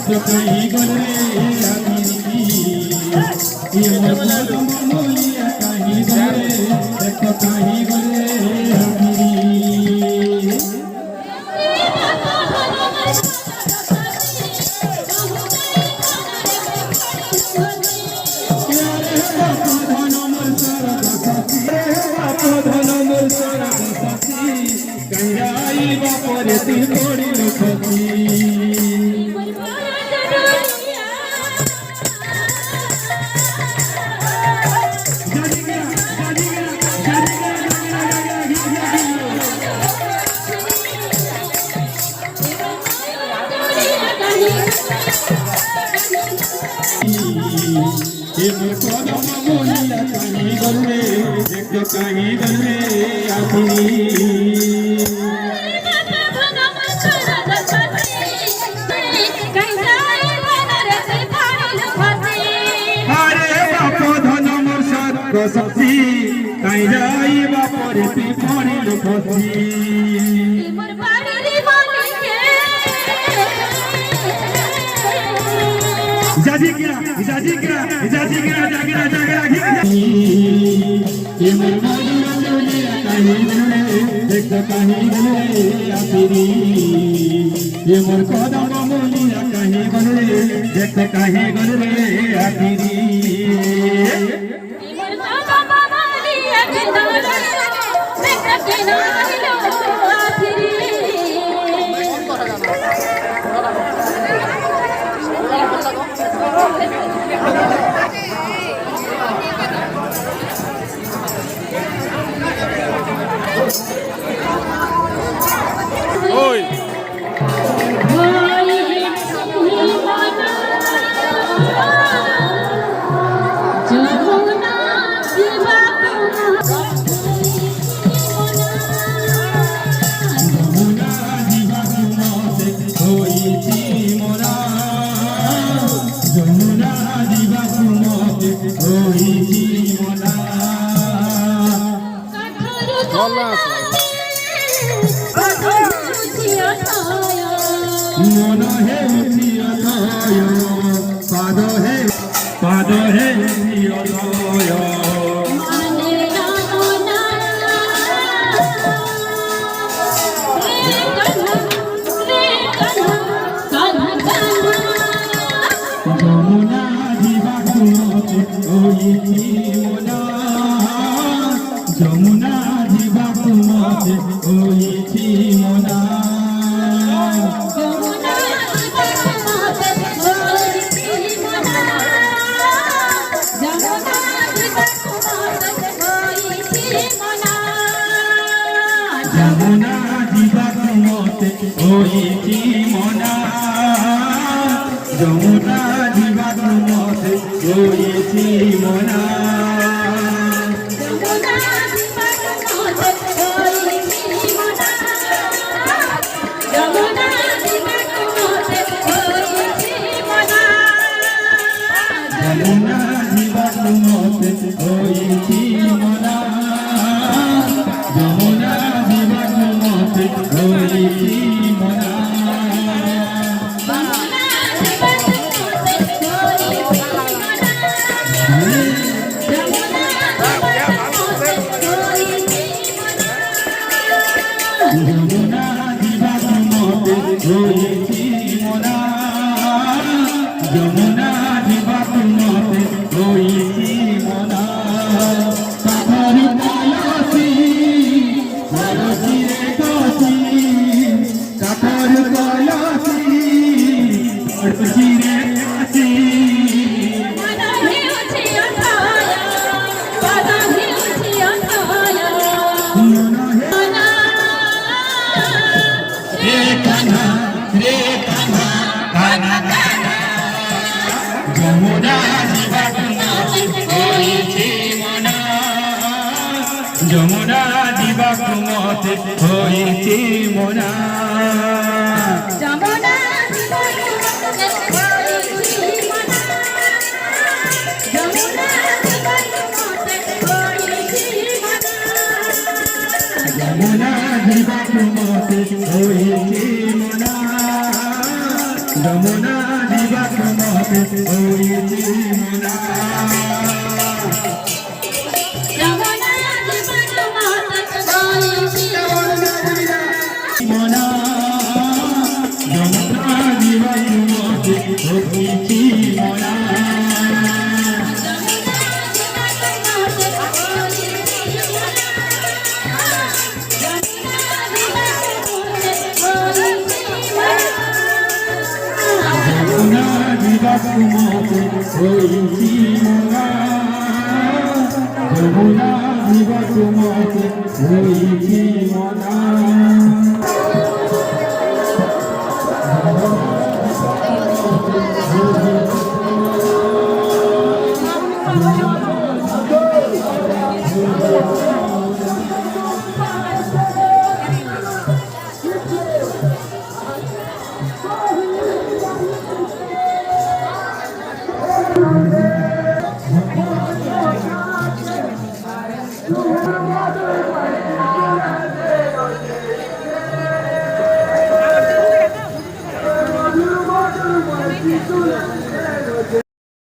कहीं गले ये मोर मोलिया कहीं गले देखो कहीं गले कहीं गले सब्जी कहीं जाई बापरे पानी लुफसी जाजी गिरा जागरा ये मोर मधुर चोलिया कहीं गले देख कहीं गले आखिरी ये मोर कदम मोलिया कहीं गले देख कहीं गले आखिरी मन है पाद है जमुना जीवा जमुना जीवा मोना जमुना जीवा मते होइछि मना जमुना जीवा मते होइछि मना जमुना जीवा मते होइछि मना जमुना जीवा मते होइछि मना जमुना যমুনা দিবাকু মতে হয়েছে মোনা যমুনা দিবাকু মতে হয়েছে মোনা যমুনা দিবাকু মতে হয়েছে মোনা যমুনা দিবাকু মতে হয়েছে মোনা যমুনা দিবাকু মতে হয়েছে মোনা মোনা যমুনা দিবাকু মতে হয়েছে মোনা যমুনা দিবাকু মতে হয়েছে মোনা যমুনা দিবাকু মতে হয়েছে মোনা Thank you.